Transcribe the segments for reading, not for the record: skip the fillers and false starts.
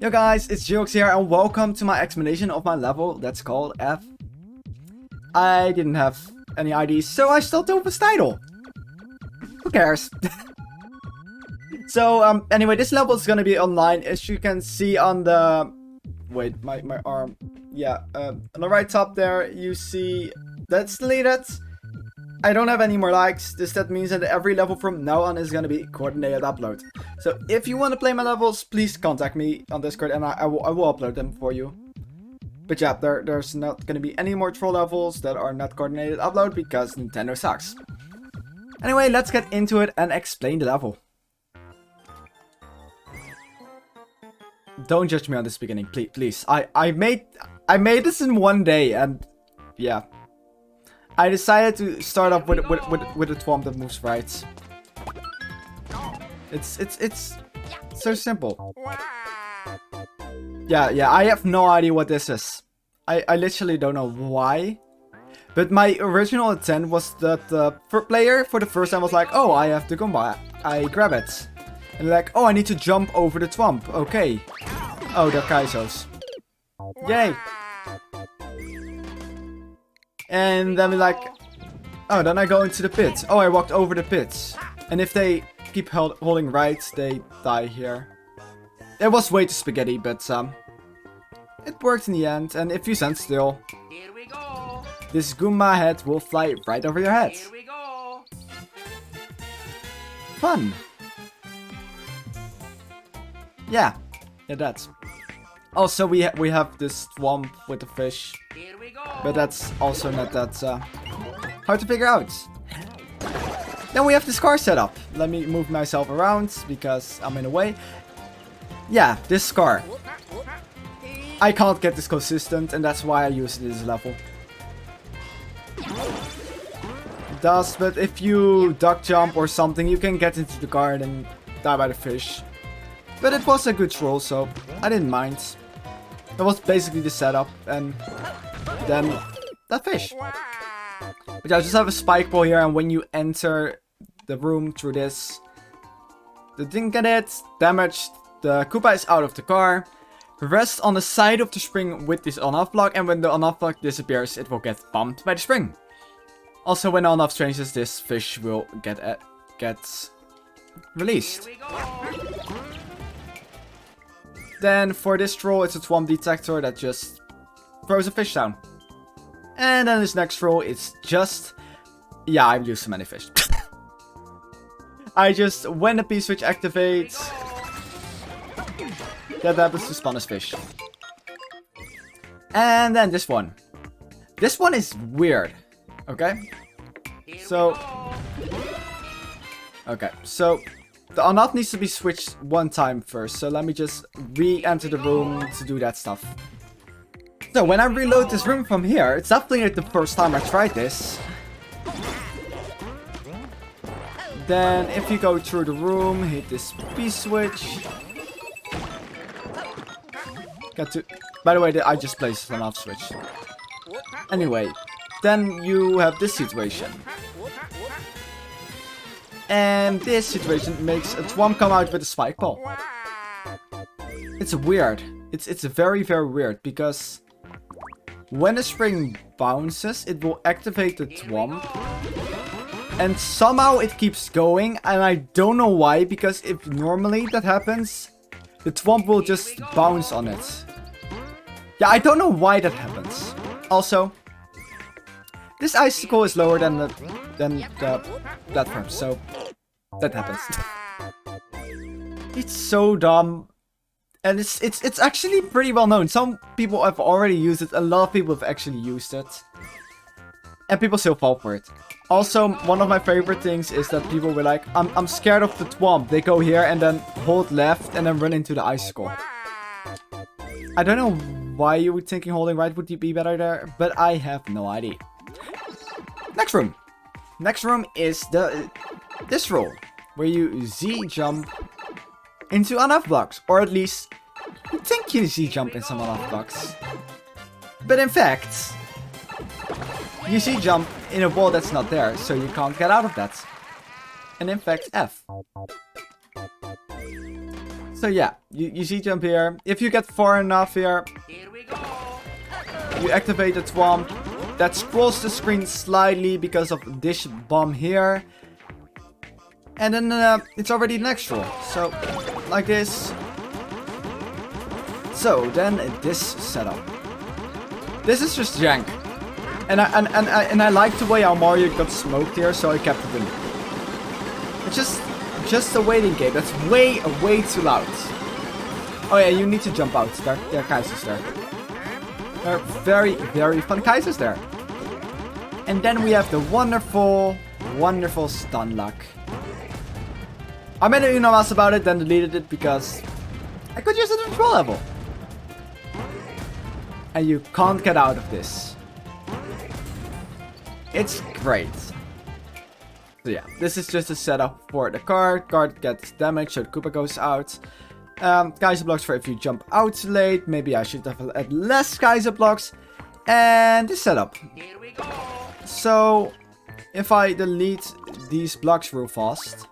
Yo guys, it's Jiox here and welcome to my explanation of my level that's called F. I didn't have any IDs, so I still took this title. Who cares? So, anyway, this level is gonna be online, as you can see on the... Wait, my arm. Yeah, on the right top there, you see that's deleted. I don't have any more likes. That means that every level from now on is gonna be coordinated upload. So if you want to play my levels, please contact me on Discord and I will upload them for you. But yeah, there's not gonna be any more troll levels that are not coordinated upload because Nintendo sucks. Anyway, let's get into it and explain the level. Don't judge me on this beginning, please. I made this in one day and yeah. I decided to start off with a Thwomp that moves right. It's so simple. Yeah, I have no idea what this is. I literally don't know why. But my original intent was that the player for the first time was like, oh, I have the Goomba. I grab it. And like, oh, I need to jump over the Thwomp. Okay. Oh, they're Kaisos. Yay. And then we're like, oh, then I go into the pit. Oh, I walked over the pit. And if they keep holding right, they die here. It was way too spaghetti, but it worked in the end. And if you stand still, here we go. This Goomba head will fly right over your head. Here we go. Fun. Yeah, that's. Also, we have this Thwomp with the fish. Here we go. But that's also not that hard to figure out. Then we have this car setup. Let me move myself around because I'm in the way. Yeah, this car. I can't get this consistent and that's why I use it in this level. It does, but if you duck jump or something, you can get into the car and then die by the fish. But it was a good troll, so I didn't mind. That was basically the setup, and then that fish. But yeah, I just have a spike ball here, and when you enter the room through this, the didn't get it, damaged, the Koopa is out of the car. Rest on the side of the spring with this on-off block, and when the on-off block disappears, it will get bumped by the spring. Also, when the on-off changes, this fish will get released. Then for this troll, it's a Thwomp detector that just throws a fish down. And then this next troll, it's just... Yeah, I've used so many fish. When the P-switch activates, that happens to spawn as fish. And then this one. This one is weird. Okay? So... Okay, so... The on-off needs to be switched one time first, so let me just re-enter the room to do that stuff. So when I reload this room from here, it's definitely not the first time I tried this. Then if you go through the room, hit this P-switch. By the way, I just placed an off switch. Anyway, then you have this situation. And this situation makes a Thwomp come out with a spike ball. It's weird. It's very, very weird because when the spring bounces, it will activate the Thwomp. And somehow it keeps going, and I don't know why, because if normally that happens, the Thwomp will just bounce on it. Yeah, I don't know why that happens. Also, this icicle is lower than the platform, so that happens. It's so dumb, and it's actually pretty well known. Some people have already used it. A lot of people have actually used it, and people still fall for it. Also, one of my favorite things is that people were like, "I'm scared of the Thwomp." They go here and then hold left and then run into the icicle. I don't know why you were thinking holding right would be better there, but I have no idea. Next room. Next room is this roll, where you Z-jump into on-off blocks, or at least you think you Z-jump in some on-off blocks. But in fact, you Z-jump in a wall that's not there, so you can't get out of that. And in fact, F. So yeah, you see jump here. If you get far enough here, you activate the swamp. That scrolls the screen slightly because of this bomb here. And then it's already next roll. So, like this. So, then this setup. This is just jank. And I like the way how Mario got smoked here, so I kept it in. It's just a waiting game. That's way too loud. Oh yeah, you need to jump out. There are Kaisers there. There are very fun Kaisers there. And then we have the wonderful stun luck. I made a Unomas about it, then deleted it because I could use it in control level. And you can't get out of this. It's great. So yeah, this is just a setup for the card. Card gets damaged, so the Koopa goes out. Kaiser blocks for if you jump out too late. Maybe I should have had less Kaiser blocks. And this setup. Here we go. So, if I delete these blocks real fast,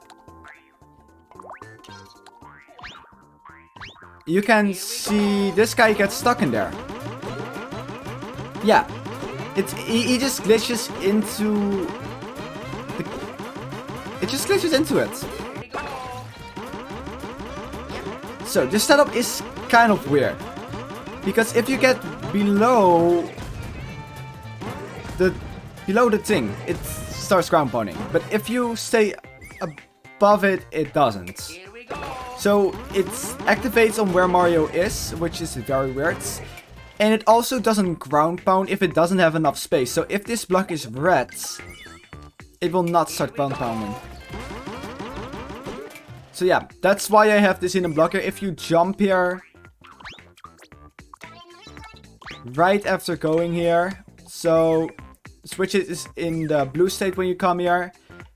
you can see this guy gets stuck in there. Yeah, he just glitches into it just glitches into it. So this setup is kind of weird because if you get below the thing, it starts ground pounding. But if you stay above it, it doesn't. So it activates on where Mario is, which is very weird. And it also doesn't ground pound if it doesn't have enough space. So if this block is red, it will not start ground pounding. So yeah, that's why I have this hidden blocker. If you jump here right after going here, so switch is in the blue state when you come here,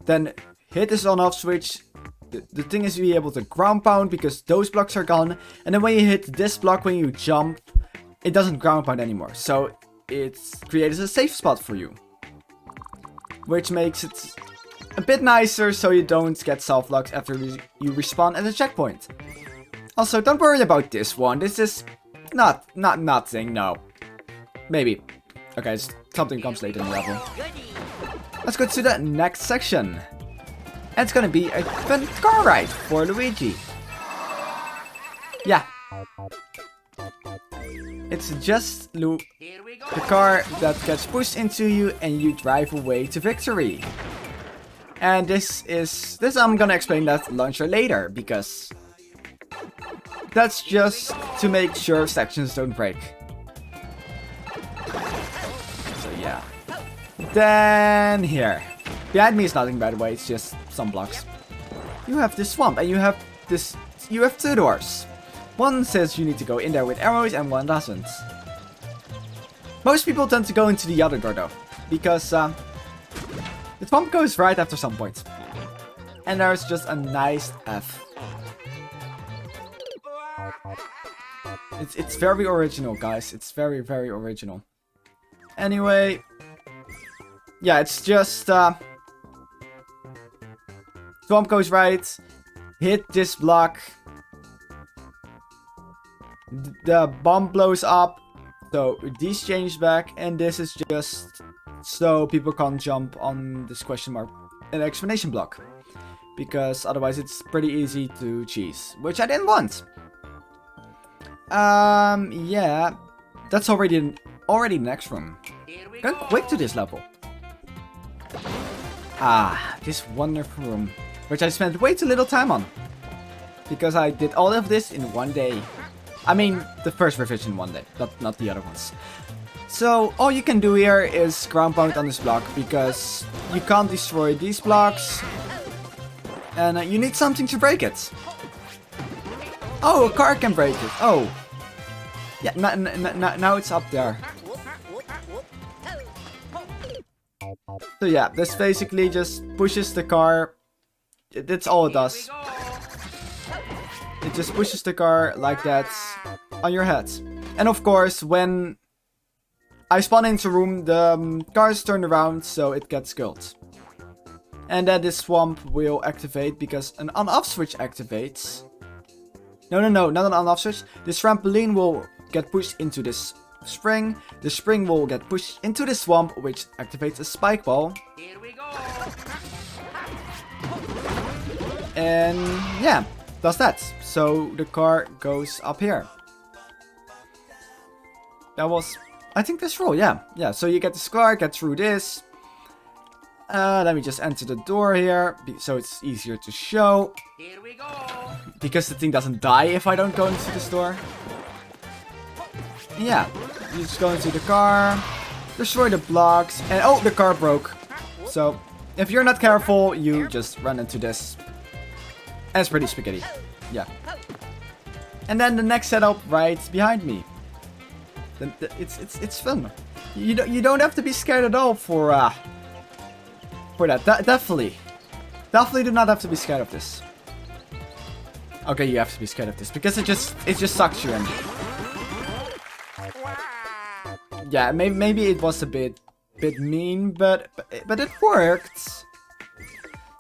then hit this on off switch. The thing is to be able to ground pound because those blocks are gone. And then when you hit this block when you jump, it doesn't ground pound anymore. So it creates a safe spot for you, which makes it a bit nicer so you don't get self-locks after you respawn at a checkpoint. Also, don't worry about this one. This is not nothing, no. Maybe. Okay, something comes later in the level. Let's go to the next section. And it's gonna be a fun car ride for Luigi. Yeah. It's just the car that gets pushed into you and you drive away to victory. And this I'm gonna explain that launcher later because that's just to make sure sections don't break. So yeah. Then here. Behind me is nothing, by the way, it's just some blocks. You have this swamp and you have two doors. One says you need to go in there with arrows and one doesn't. Most people tend to go into the other door though, because the swamp goes right after some point. And there's just a nice F. It's very original, guys. It's very original. Anyway, yeah, it's just swamp goes right, hit this block, the bomb blows up, so these change back, and this is just so people can't jump on this question mark an exclamation block, because otherwise it's pretty easy to cheese, which I didn't want. Yeah, that's already next room. Going quick to this level. This wonderful room, which I spent way too little time on, because I did all of this in one day. I mean, the first revision one day, not the other ones. So, all you can do here is ground pound on this block, because you can't destroy these blocks, and you need something to break it. Oh, a car can break it. Oh. Yeah, now it's up there. So yeah, this basically just pushes the car. That's all it does. It just pushes the car like that on your head. And of course, when I spawn into a room, the cars turn around, so it gets killed. And then this swamp will activate because an on-off switch activates. No, not an on-off switch. This trampoline will get pushed into this spring. The spring will get pushed into the swamp, which activates a spike ball. Here we go. And yeah, does that. So the car goes up here. That was, I think, this roll. Yeah. So you get this car, get through this. Let me just enter the door here, so it's easier to show. Here we go. Because the thing doesn't die if I don't go into this door. Yeah, you just go into the car, destroy the blocks, and oh, the car broke. So, if you're not careful, you just run into this. And it's pretty spaghetti. Yeah. And then the next setup right behind me. It's fun. You don't have to be scared at all for that. Definitely do not have to be scared of this. Okay, you have to be scared of this because it just sucks you in. Yeah, maybe it was a bit mean, but it worked.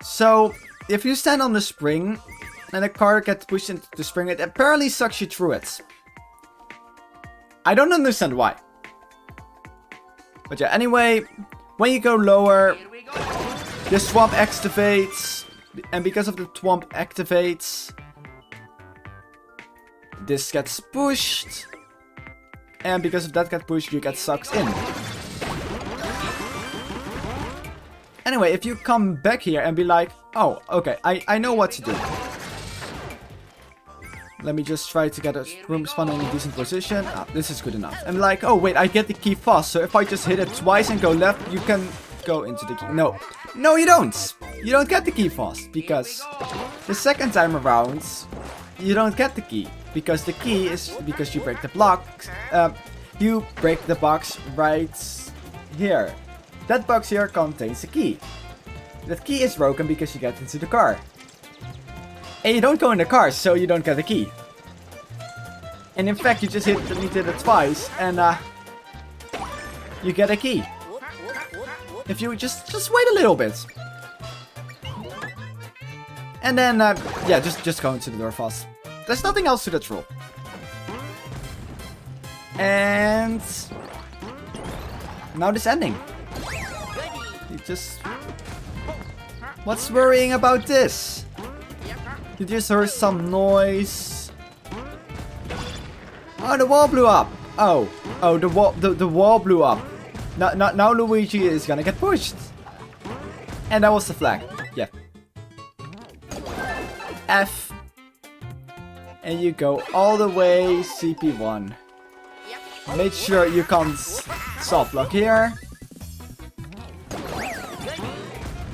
So if you stand on the spring and the car gets pushed into the spring, it apparently sucks you through it. I don't understand why. But yeah, anyway, when you go lower, the swamp activates, and because of the swamp activates, this gets pushed, and because of that gets pushed, you get sucked in. Anyway, if you come back here and be like, oh, okay, I know what to do. Let me just try to get a room spawn in a decent position. Ah, this is good enough. And like, oh wait, I get the key fast, so if I just hit it twice and go left, you can go into the key. No, you don't. You don't get the key fast, because the second time around, you don't get the key. Because the key is because you break the block. You break the box right here. That box here contains the key. That key is broken because you get into the car. And you don't go in the car, so you don't get the key. And in fact, you just hit it twice, and you get a key. If you just wait a little bit. And then, yeah, just go into the door fast. There's nothing else to that rule. And now this ending. You just... What's worrying about this? You just heard some noise. Oh, the wall blew up. Oh, the wall blew up. Now Luigi is gonna get pushed. And that was the flag. Yeah. F. And you go all the way CP1. Make sure you can't soft lock here.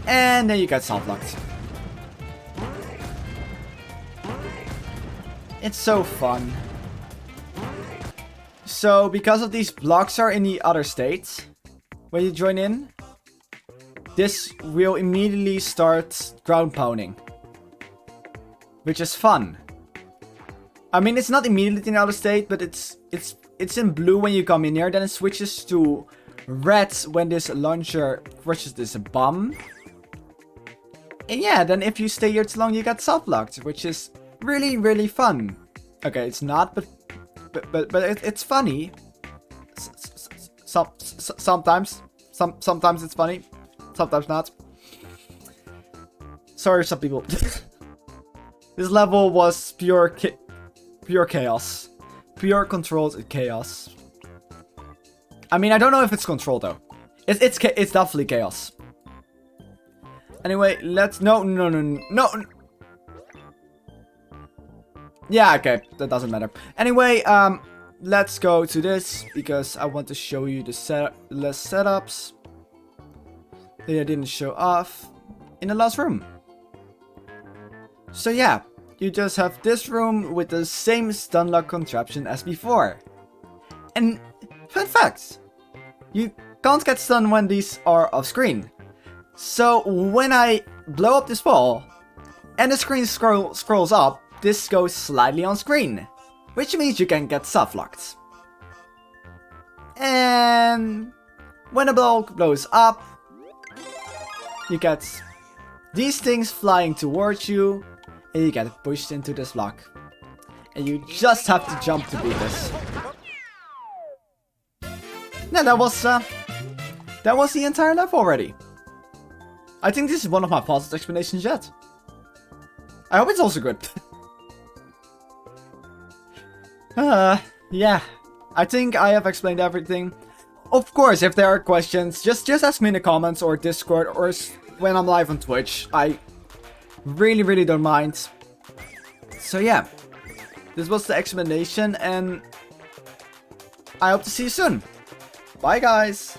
And then you get soft locked. It's so fun. So, because of these blocks are in the other states, when you join in, this will immediately start ground pounding. Which is fun. I mean, it's not immediately in the other state, but it's in blue when you come in here. Then it switches to red when this launcher crushes this bomb. And yeah, then if you stay here too long, you get soft locked, which is really, really fun. Okay, it's not, but it's funny. Sometimes it's funny, sometimes not. Sorry, some people. This level was pure chaos, pure controlled chaos. I mean, I don't know if it's controlled though. It's definitely chaos. Anyway, let's no. Yeah, okay, that doesn't matter. Anyway, let's go to this because I want to show you the setups that I didn't show off in the last room. So yeah, you just have this room with the same stun lock contraption as before. And fun fact, you can't get stunned when these are off screen. So when I blow up this wall and the screen scrolls up, this goes slightly on screen, which means you can get soft locked. And when the ball blows up, you get these things flying towards you, and you get pushed into this block. And you just have to jump to beat this. Yeah, that was the entire level already. I think this is one of my fastest explanations yet. I hope it's also good. Yeah. I think I have explained everything. Of course, if there are questions, just ask me in the comments or Discord or when I'm live on Twitch. I really don't mind. So yeah, this was the explanation and I hope to see you soon. Bye guys!